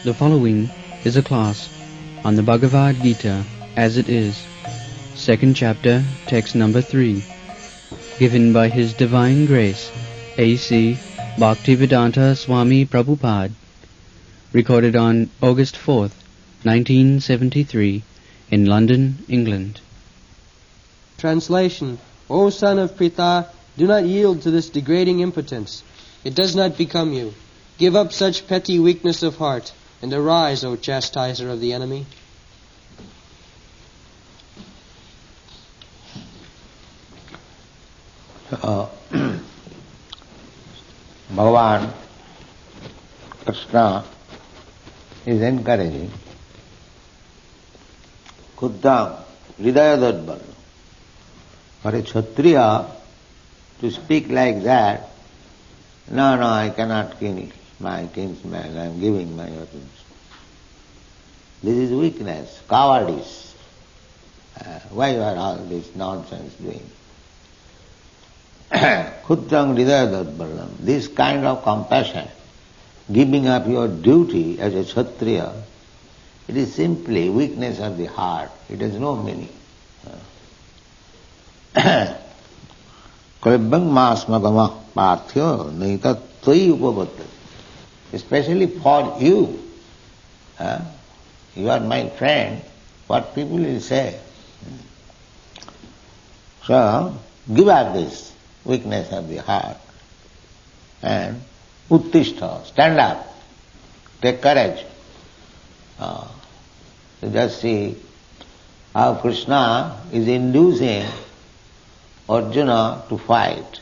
The following is a class on the Bhagavad Gita as it is, second chapter, text number 3, given by His Divine Grace, A.C. Bhaktivedanta Swami Prabhupada, recorded on August 4th, 1973, in London, England. Translation: O son of Pritha, do not yield to this degrading impotence. It does not become you. Give up such petty weakness of heart, and arise, O chastiser of the enemy. Bhagavan Krishna is encouraging Kuddam Hridayadadbal. For a Kshatriya to speak like that, no, I cannot kill my kinsman, I am giving my weapons. This is weakness, cowardice. Why you are all this nonsense doing? Kuddam Hridayadadbalam. This kind of compassion, giving up your duty as a Kshatriya, it is simply weakness of the heart. It has no meaning. Especially for you. You are my friend. What people will say? So, give up this weakness of the heart and uttishta, stand up, take courage. So just see how Krishna is inducing Arjuna to fight.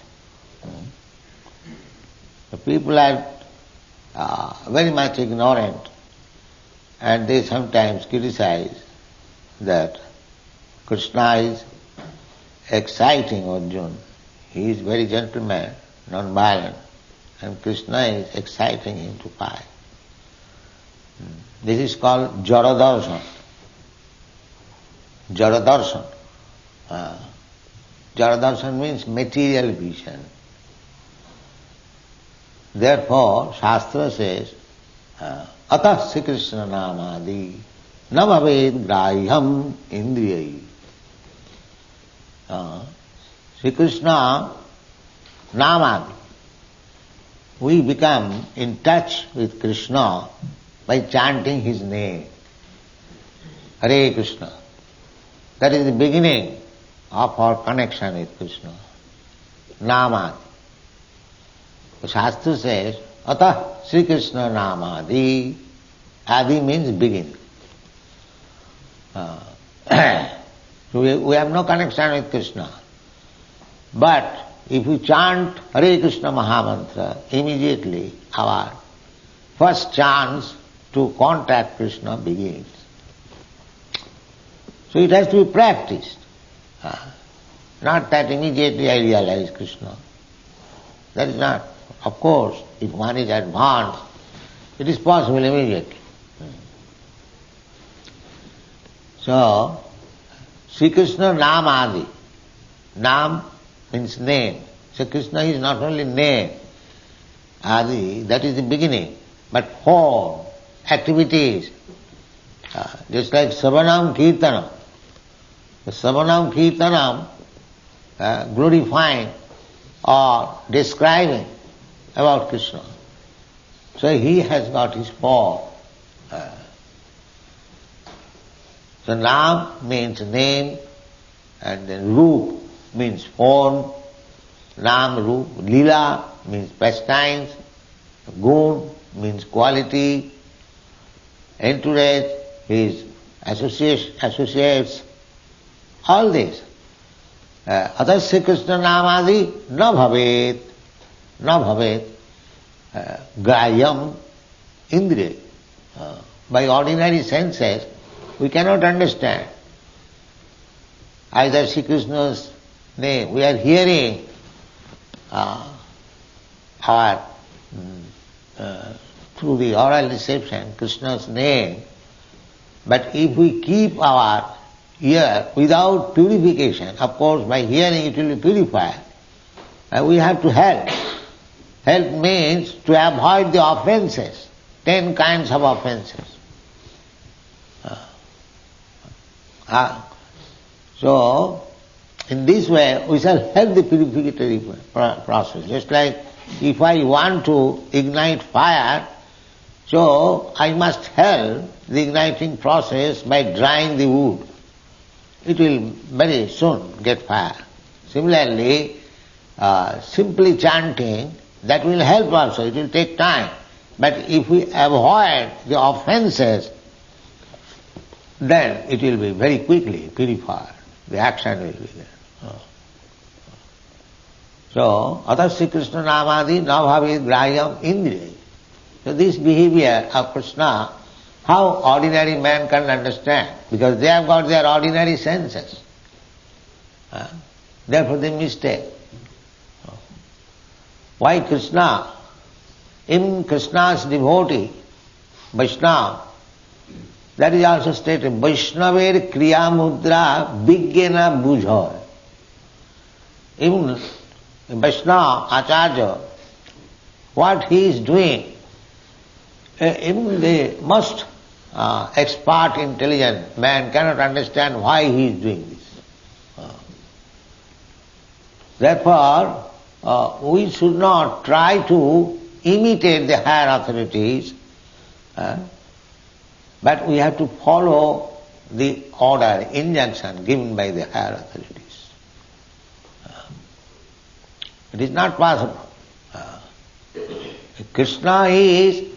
The people are very much ignorant, and they sometimes criticize that Krishna is exciting Arjuna. He is very gentleman, non-violent, and Krishna is exciting him to fight. This is called Jaradarshan. Jaradarshan. Jaradarshan means material vision. Therefore, Shastra says, Atah Sri Krishna Namadi na bhaved grahyam indriyai. Sri Krishna Namadi. We become in touch with Krishna by chanting his name. Hare Krishna. That is the beginning of our connection with Krishna. Namadi. The Shastra says, Atah Sri Krishna Namadi. Adi means beginning. We have no connection with Krishna. But if we chant Hare Krishna Mahamantra, immediately our first chance to contact Krishna begins. So it has to be practiced. Not that immediately I realize Krishna. That is not. Of course, if one is advanced, it is possible immediately. So, Sri Krishna Nam Adi. Nam means name. So Krishna is not only name, Adi, that is the beginning, but form, activities, just like Savanam Kirtanam. The Savanam Kirtanam, glorifying or describing about Krishna. So he has got his form. So Nam means name, and then Roop means form, Nam, Roop, Lila means pastimes, Gun means quality, entourage, his associates, all this. Atha Sri Krishna Namadi na bhavet, grayam indriya. By ordinary senses, we cannot understand. Either Sri Krishna's name, we are hearing through the oral reception Krishna's name, but if we keep our ear without purification, of course by hearing it will be purified, we have to help. Help means to avoid the offenses. 10 kinds of offenses. So, in this way, we shall help the purificatory process. Just like if I want to ignite fire, so I must help the igniting process by drying the wood. It will very soon get fire. Similarly, simply chanting, that will help also, it will take time. But if we avoid the offenses, then it will be very quickly purified. The action will be there. So, atasya Krishna namadi na bhavid grahyam indriya. So this behavior of Krishna, how ordinary man can understand? Because they have got their ordinary senses. Therefore they mistake. Why Krishna? In Krishna's devotee, Vaishnava, that is also stated, Vaishnaver kriya mudra vigyena bujha. Even Vaishnava, Acharya, what he is doing, even the most expert, intelligent man cannot understand why he is doing this. Therefore, we should not try to imitate the higher authorities, but we have to follow the order, injunction given by the higher authorities. It is not possible. If Krishna is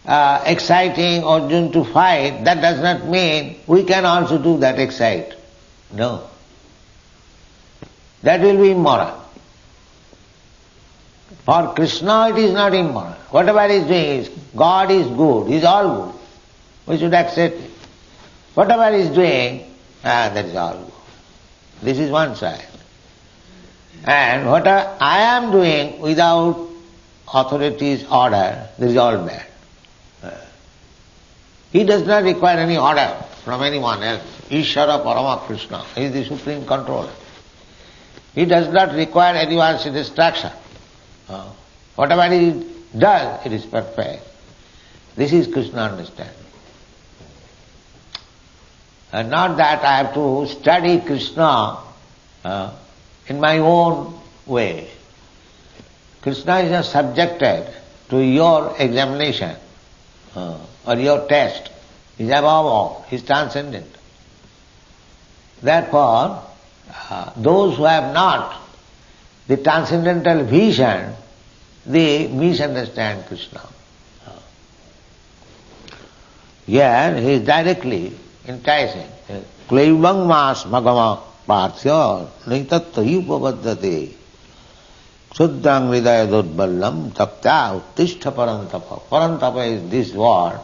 exciting Arjuna to fight, that does not mean we can also do that excite. No. That will be immoral. For Krishna it is not immoral. Whatever he is doing is, God is good, he is all good. We should accept it. Whatever he is doing, that is all good. This is one side. And what I am doing without authority's order, this is all bad. He does not require any order from anyone else. Ishvara Parama Krishna, he is the supreme controller. He does not require anyone's instruction. Whatever he does, it is perfect. This is Krishna understanding. And not that I have to study Krishna in my own way. Krishna is not subjected to your examination or your test. He is above all, he is transcendent. Therefore, those who have not the transcendental vision, they misunderstand Krishna. Here he is directly enticing. Klaivang mas magama parthya naitatta upavaddate suddhang hridaya dudballam tapta uttishta parantapa. Parantapa is this word.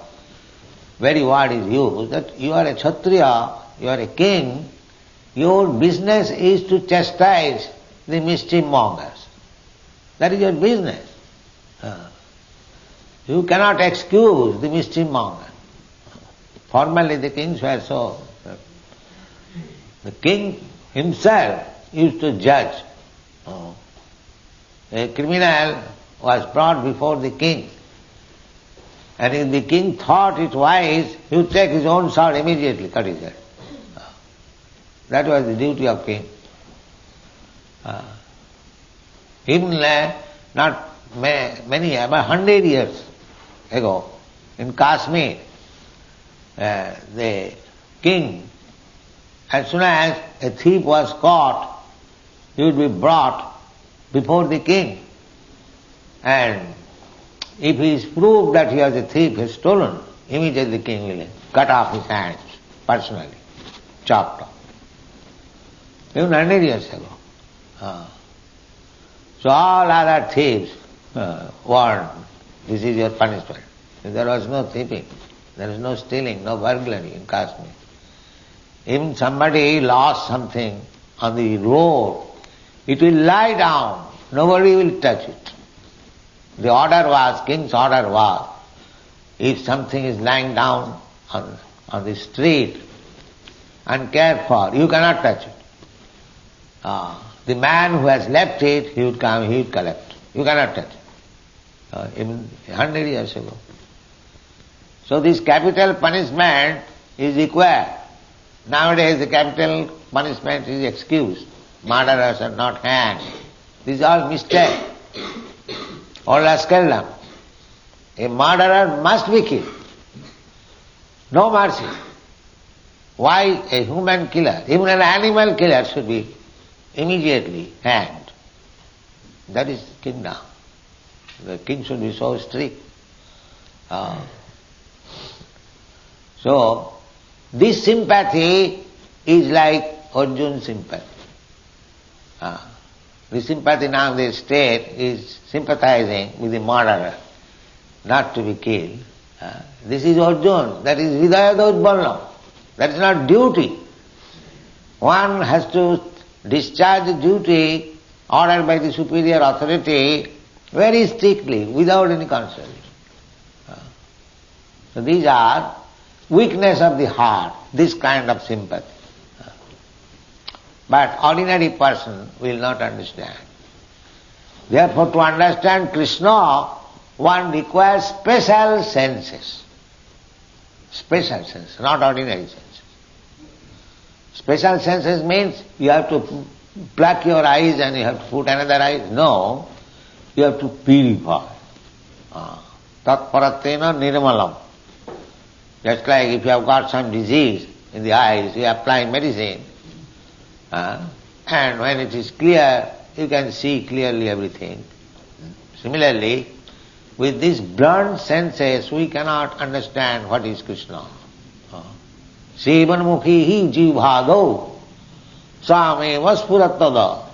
Very word is used that you are a Kshatriya, you are a king, your business is to chastise the mischief mongers. That is your business. You cannot excuse the mischief monger. Formerly the kings were so. The king himself used to judge. A criminal was brought before the king, and if the king thought it wise, he would take his own sword immediately, cut his head. That was the duty of king. Even not many, about 100 years ago, in Kashmir, the king, as soon as a thief was caught, he would be brought before the king. And if he is proved that he was a thief, he has stolen, immediately the king will cut off his hands, personally, chopped off. Even 100 years ago. So all other thieves warned, this is your punishment. There was no thieving, there was no stealing, no burglary in Kashmir. Even somebody lost something on the road, it will lie down, nobody will touch it. The order was, king's order was, if something is lying down on the street uncared for, you cannot touch it. The man who has left it, he would come, he would collect. You cannot touch it. Even 100 years ago. So this capital punishment is required. Nowadays the capital punishment is excused. Murderers are not hanged. This is all mistake. All rascaldom. A murderer must be killed. No mercy. Why a human killer, even an animal killer should be immediately hanged? That is kingdom. The king should be so strict. So, this sympathy is like Arjun's sympathy. The sympathy now the state is sympathizing with the murderer, not to be killed. This is Arjun, that is Vidayadodballam. That is not duty. One has to discharge the duty ordered by the superior authority very strictly, without any consideration. So these are weakness of the heart, this kind of sympathy. But ordinary person will not understand. Therefore, to understand Krishna, one requires special senses. Special senses, not ordinary senses. Special senses means you have to pluck your eyes and you have to put another eye. No, you have to purify. Tatparatena nirmalam. Just like if you have got some disease in the eyes, you apply medicine, and when it is clear, you can see clearly everything. Similarly, with these blunt senses, we cannot understand what is Krishna. Sevanmukhi jivhado sameva spurattada.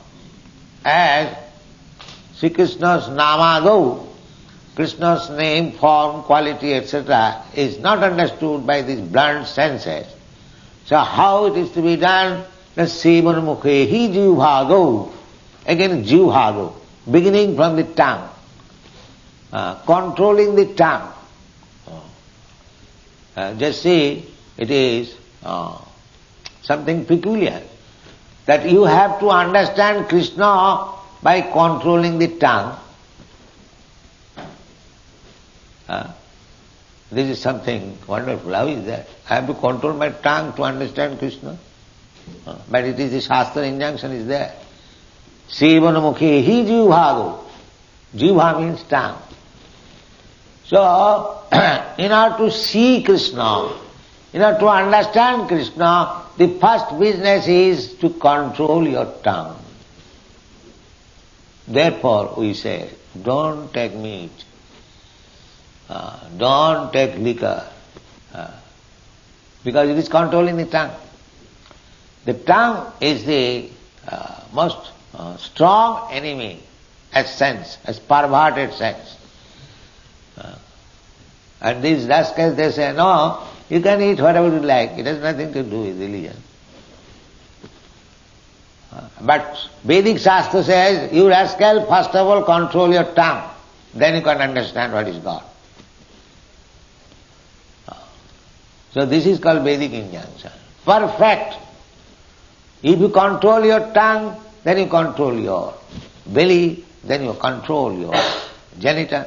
As Sri Krishna's namado, Krishna's name, form, quality, etc. is not understood by these blunt senses. So how it is to be done? The Sevanmukhi jivhado. Again jivhado, beginning from the tongue. Controlling the tongue. Just see, it is something peculiar that you have to understand Krishna by controlling the tongue. This is something wonderful. How is that? I have to control my tongue to understand Krishna. But it is the Shastra injunction is there. Sevanamukhi hi jivhado. Jivha means tongue. So, in order to see Krishna, in order to understand Krishna, the first business is to control your tongue. Therefore, we say, don't take meat, don't take liquor, because it is controlling the tongue. The tongue is the most strong enemy as sense, as perverted sense. And these rascals, they say, no, you can eat whatever you like, it has nothing to do with religion. But Vedic Shastra says, you rascal, first of all control your tongue, then you can understand what is God. So this is called Vedic injunction. Perfect. If you control your tongue, then you control your belly, then you control your genital.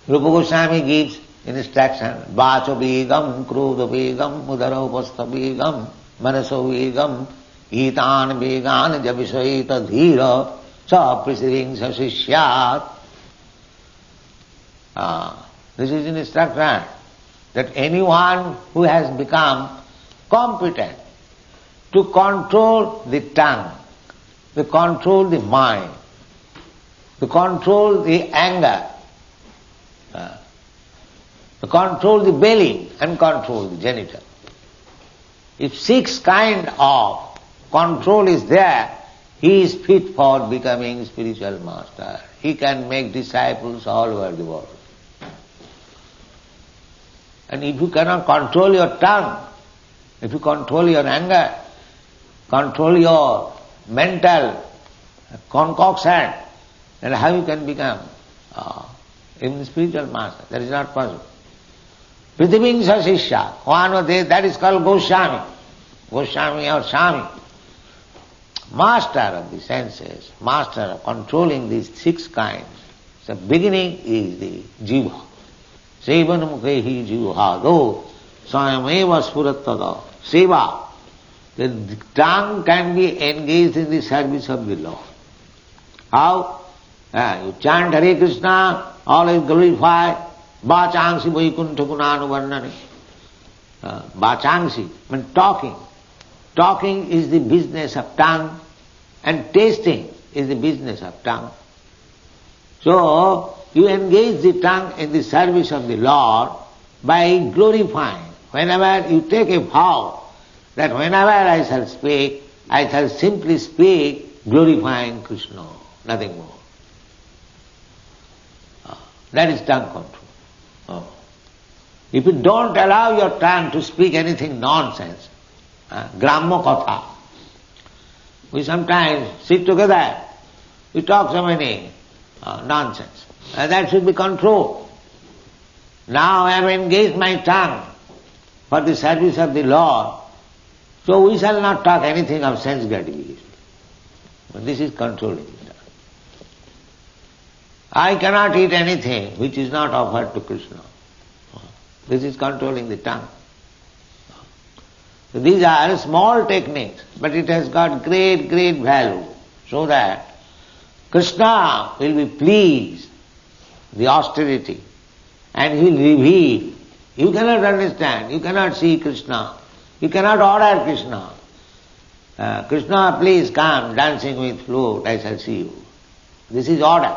Rupa Goswami gives instruction, Vacha Vegam, Krodha Vegam, Mudara Upastha Vegam, Manaso Vegam, Itan Vegan, Javishaita Dhira, Sa Prisiving Sasishyat. This is an instruction that anyone who has become competent to control the tongue, to control the mind, to control the anger, to control the belly and control the genital. If 6 kind of control is there, he is fit for becoming spiritual master. He can make disciples all over the world. And if you cannot control your tongue, if you control your anger, control your mental concoction, then how you can become even spiritual master? That is not possible. Prithivinsa Sashishya, one of these, that is called Goswami. Goswami or Swami. Master of the senses, master of controlling these 6 kinds. So beginning is the jiva. Sevanamukhehi juhado swayameva spurattada. Seva. The tongue can be engaged in the service of the Lord. How? You chant Hare Krishna, always glorify. Vachangsi vaikuntha gunanu varnani. Vachangsi means talking. Talking is the business of tongue, and tasting is the business of tongue. So, you engage the tongue in the service of the Lord by glorifying. Whenever you take a vow that whenever I shall speak, I shall simply speak glorifying Krishna, nothing more. That is tongue control. If you don't allow your tongue to speak anything nonsense, gramma katha, we sometimes sit together, we talk so many nonsense. That should be controlled. Now I have engaged my tongue for the service of the Lord, so we shall not talk anything of sense gratification. But this is controlling the tongue. I cannot eat anything which is not offered to Krishna. This is controlling the tongue. So these are small techniques, but it has got great, great value, so that Krishna will be pleased, the austerity, and he will reveal. You cannot understand, you cannot see Krishna, you cannot order Krishna. Krishna, please come dancing with flute, I shall see you. This is order.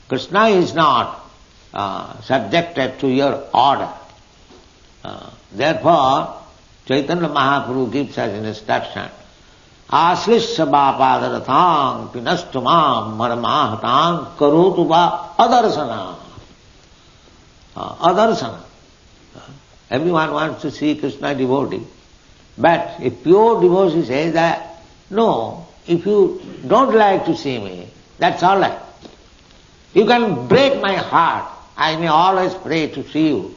Krishna is not subjected to your order. Therefore, Chaitanya Mahaprabhu gives us an instruction. Aslishya bhapadaratham pinastumam maramahatam karotu va adarsana. Adarsana. Everyone wants to see Krishna devotee. But if pure devotee says that, no, if you don't like to see me, that's all right. You can break my heart. I may always pray to see you,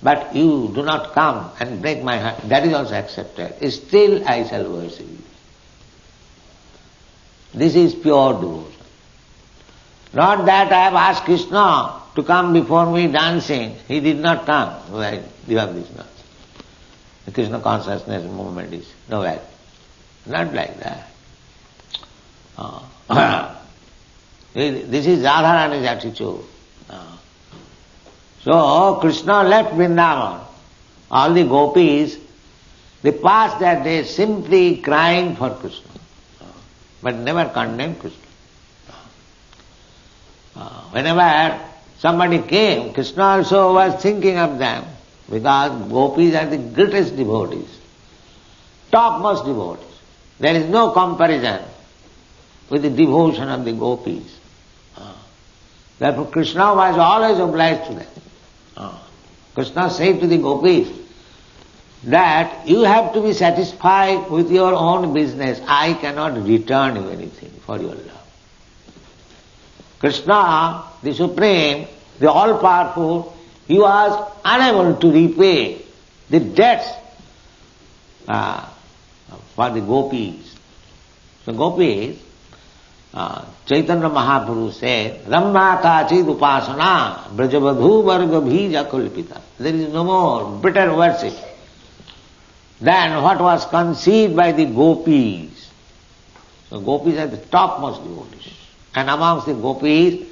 but you do not come and break my heart. That is also accepted. Still I shall worship you. This is pure devotion. Not that I have asked Krishna to come before me dancing. He did not come. Well, you have this nonsense. The Krishna consciousness movement is nowhere. Not like that. This is Radharani's attitude. So Krishna left Vrindavan. All the gopis, they passed their days simply crying for Krishna, but never condemned Krishna. Whenever somebody came, Krishna also was thinking of them, because gopis are the greatest devotees, topmost devotees. There is no comparison with the devotion of the gopis. Therefore Krishna was always obliged to them. Krishna said to the gopis that you have to be satisfied with your own business. I cannot return you anything for your love. Krishna, the Supreme, the All-Powerful, he was unable to repay the debts for the gopis. So gopis, Chaitanya Mahaprabhu said, Ramma kachid upasana brajavadhu varga bhija kulpita. There is no more better worship than what was conceived by the gopis. So gopis are the topmost devotees. And amongst the gopis,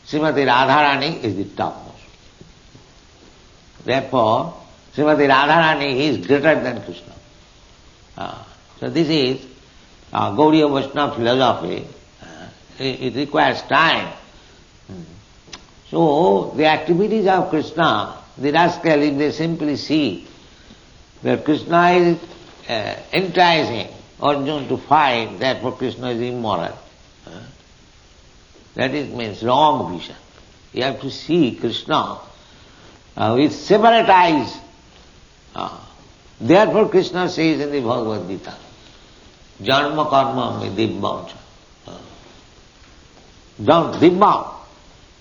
Srimati Radharani is the topmost. Therefore, Srimati Radharani is greater than Krishna. So this is Gaudiya Vaishnava philosophy. It requires time. So the activities of Krishna, the rascal, if they simply see that Krishna is enticing Arjuna to fight, therefore Krishna is immoral. That means wrong vision. You have to see Krishna with separate eyes. Therefore Krishna says in the Bhagavad Gita, Janma karma me dibbam. Dibbam.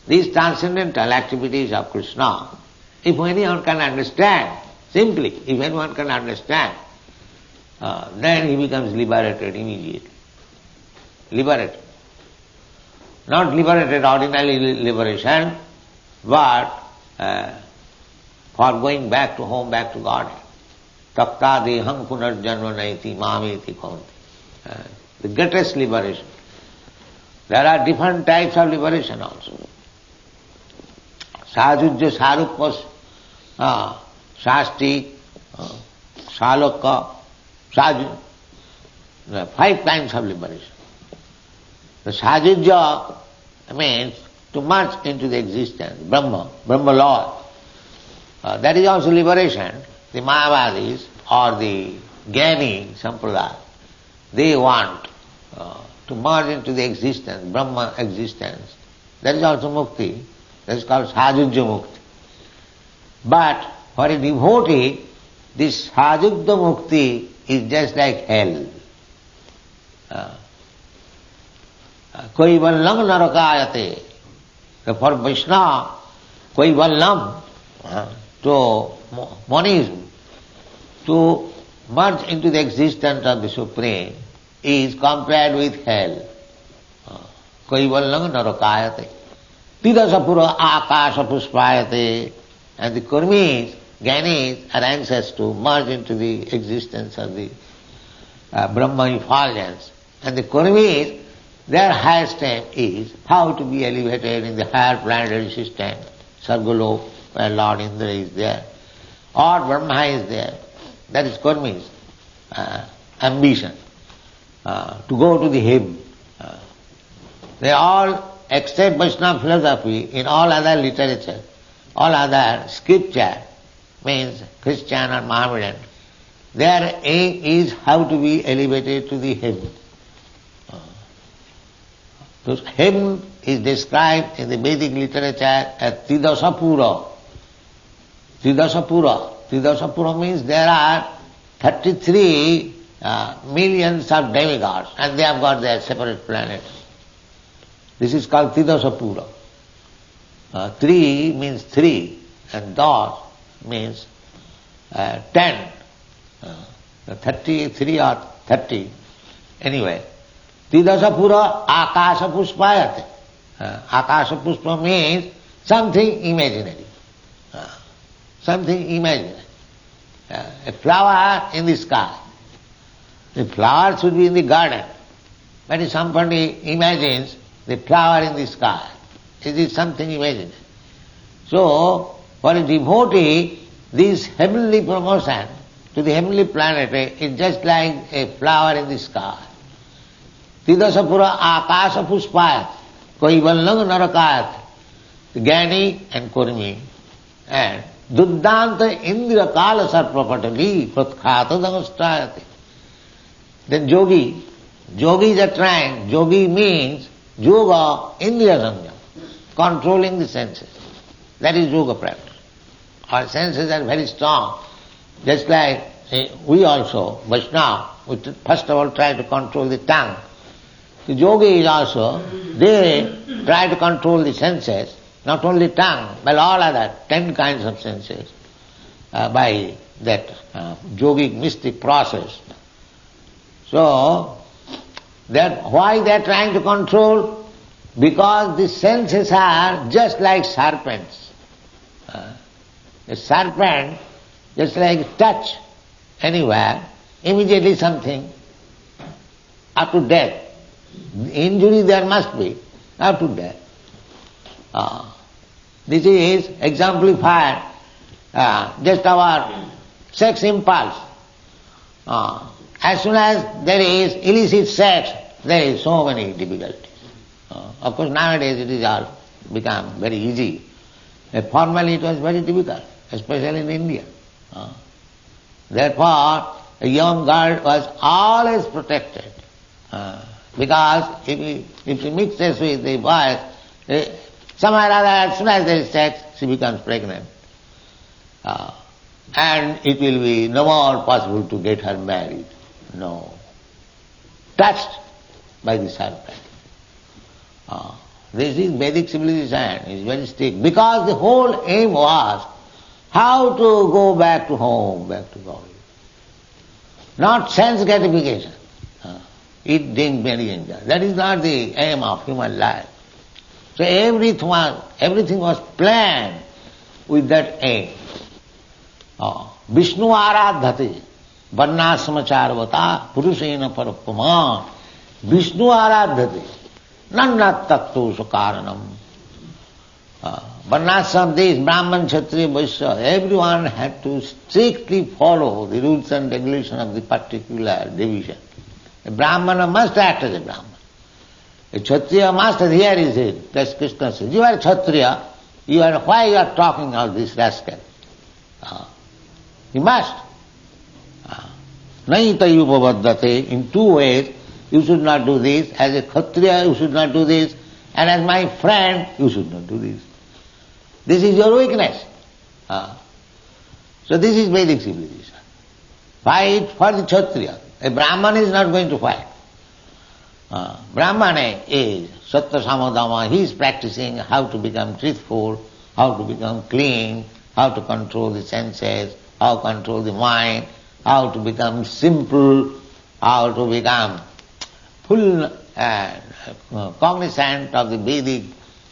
These transcendental activities of Krishna, if anyone can understand, simply, if anyone can understand, then he becomes liberated immediately. Liberated. Not liberated ordinary liberation, but for going back to home, back to Godhead. Takta deham punarjanma naiti mameti kaunti. The greatest liberation. There are different types of liberation also. Sajujya, Saruppas, Shasti, Salokka, Saju. There are 5 kinds of liberation. The Sajujya means to merge into the existence, Brahma Lord. That is also liberation. The Mayavadis or the Jnani Sampradaya, they want to merge into the existence, Brahma existence. That is also mukti. That is called Sajujya Mukti. But for a devotee, this Sajujya Mukti is just like hell. Koi vallam narakayate. For Vaishnava, koi vallam to monism, to merge into the existence of the Supreme is compared with hell. Koi vallam narakayate. Tidasapura akasha puspayate. And the Kurmis, Jnanis are anxious to merge into the existence of the Brahma effulgence. And the Kurmis, their highest aim is how to be elevated in the higher planetary system, Sargolok, where Lord Indra is there, or Brahma is there. That is Kurmis' ambition, to go to the heaven. They all accept Vaishnava philosophy in all other literature, all other scripture, means Christian or Mohammedan. Their aim is how to be elevated to the heaven. So heaven is described in the Vedic literature as Tridasapura. Tridasapura means there are 33 millions of demigods and they have got their separate planets. This is called Tridasapura. 3 means 3 and das means 10. 33 or 30. Anyway, Tridasapura akasha puspayate. Akasha puspa means something imaginary. Something imaginary. A flower in the sky. The flower should be in the garden. But if somebody imagines the flower in the sky, it is something imaginary. So, for a devotee, this heavenly promotion to the heavenly planet is just like a flower in the sky. Tridasapura akasha puspayat, koi vallang narakayat, Jnani and Kurmi, and Duddanta Indra Kala Sarprapatali Pratkata Damastayati. Then yogis are trying, yogi means yoga indriya samyam, controlling the senses. That is yoga practice. Our senses are very strong. Just like we also, Vaishnava, we first of all try to control the tongue. The yogis also, they try to control the senses, not only tongue, but all other 10 kinds of senses by that yogic mystic process. So, why they are trying to control? Because the senses are just like serpents. A serpent, just like touch anywhere, immediately something, up to death. Injury there must be, up to death. This is exemplified just our sex impulse. As soon as there is illicit sex, there is so many difficulties. Of course nowadays it is all become very easy. Formerly it was very difficult, especially in India. Therefore a young girl was always protected. Because if she mixes with the boys, somehow or other, as soon as there is sex, she becomes pregnant. And it will be no more possible to get her married. No. Touched by the serpent. This is Vedic civilization, is very strict. Because the whole aim was how to go back to home, back to God. Not sense gratification. Eat, drink, marry, enjoy. That is not the aim of human life. So everything was planned with that aim. Vishnu aradhate, varnasramacharvata, purushena parapaman. Vishnu aradhate, nannat takto sukaranam. Varnashram, this Brahman, Kshatriya, Vaishya, everyone had to strictly follow the rules and regulations of the particular division. A Brahmana must act as a Brahman. A Kshatriya must adhere his head. That's Krishna says. You are a Kshatriya, why you are talking all this rascal? You must. Naita yupavaddate, in two ways, you should not do this. As a Kshatriya, you should not do this. And as my friend, you should not do this. This is your weakness. So this is Vedic civilization. Fight for the Kshatriya. A Brahman is not going to fight. Brahmana is Sattva Samadama. He is practicing how to become truthful, how to become clean, how to control the senses, how to control the mind, how to become simple, how to become full cognizant of the Vedic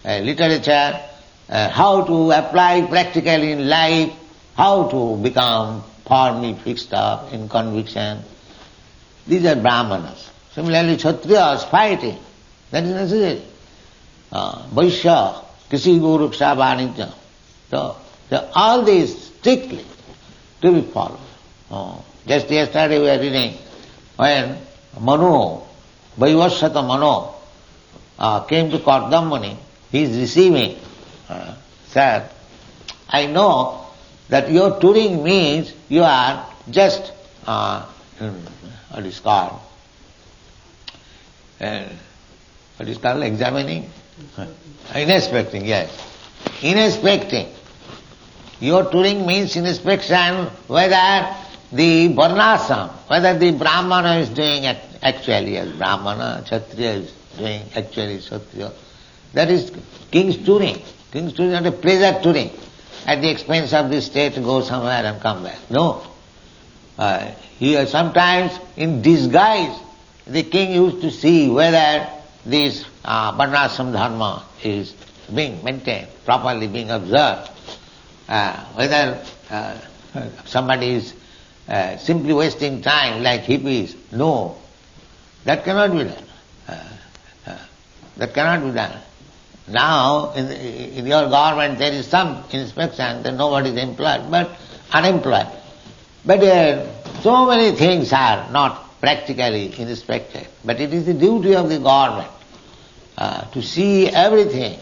literature, how to apply practically in life, how to become firmly fixed up in conviction. These are Brahmanas. Similarly, Kshatriyas fighting, that is necessary. Vaishya, Krisi Goruksha Vanitya. So all these strictly to be followed. Just yesterday we were reading when Manu, Vaivasvata Manu, came to Kardamani, he is receiving, said, I know that your touring means you are just, what is called, examining? Inspecting, yes. Inspecting. Your touring means inspection whether the varnasam, whether the Brahmana is doing actually as Brahmana, Kshatriya is doing actually Kshatriya. That is king's touring. King's touring is not a pleasure touring. At the expense of the state to go somewhere and come back. No. Here sometimes in disguise the king used to see whether this varnasam dharma is being maintained, properly being observed. Whether somebody is simply wasting time like hippies. No. That cannot be done. That cannot be done. Now, in your government there is some inspection that nobody is employed, but unemployed. But so many things are not practically inspected. But it is the duty of the government to see everything.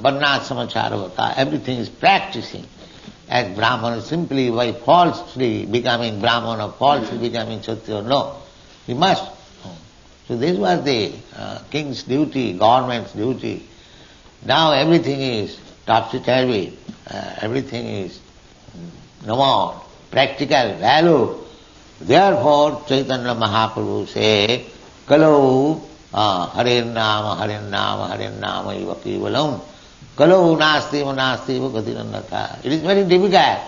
Varnasramacharvata, everything is practicing as Brahmana simply by falsely becoming Brahmana, falsely becoming Kshatriya. No, he must. So this was the king's duty, government's duty. Now everything is topsy-turvy, everything is no more practical value. Therefore Chaitanya Mahaprabhu say, Kalau Hare Nama, Hare Nama, Hare Nama iva kevalam. Kalau nasti nasti gatirannatha. It is very difficult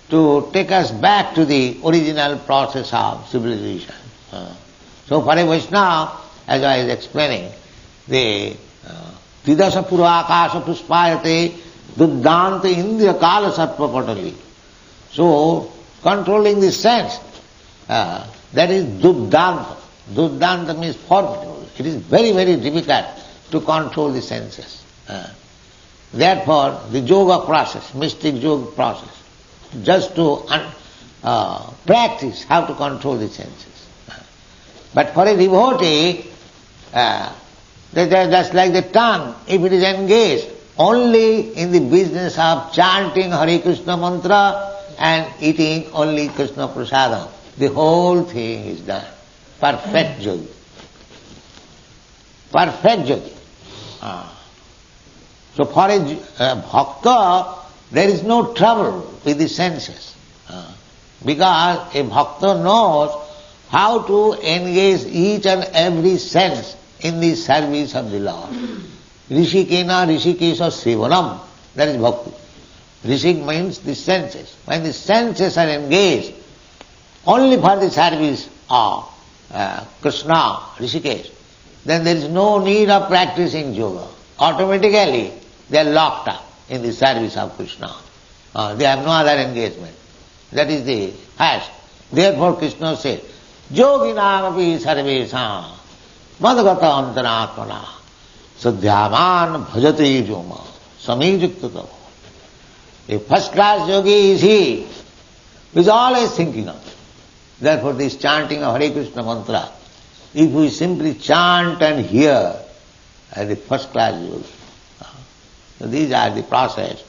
to take us back to the original process of civilization. So for a Vaishnava, as I was explaining, the Tridasa Pura Akasha Puspayate Duddhanta Indriya Kala Sattva Patali. So controlling the sense, that is Duddhanta. Duddhanta means formidable. It is very, very difficult to control the senses. Therefore, the yoga process, mystic yoga process, just to practice how to control the senses. But for a devotee, just like the tongue, if it is engaged only in the business of chanting Hare Krishna mantra and eating only Krishna prasadam, the whole thing is done. Perfect yogi. Perfect yogi. So for a bhakta, there is no trouble with the senses. Because a bhakta knows how to engage each and every sense in the service of the Lord. Rishikena rishikesha sevanam, that is bhakti. Rishik means the senses. When the senses are engaged only for the service of Krishna, Rishikesh, then there is no need of practicing yoga. Automatically they are locked up in the service of Krishna. They have no other engagement. That is the highest. Therefore Krishna said, Yoginamapi sarvesam madgata antaratmana sadhyaman bhajate joma samijukta. A first class yogi is he who is always thinking of it. Therefore this chanting of Hare Krishna mantra, if we simply chant and hear, as the first class yogi. So these are the process.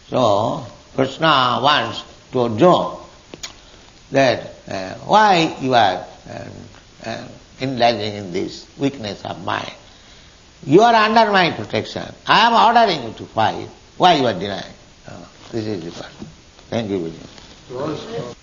So Krishna wants to Arjuna that why you are indulging in this weakness of mind. You are under my protection. I am ordering you to fight. Why you are denying? This is the question. Thank you, Vijay.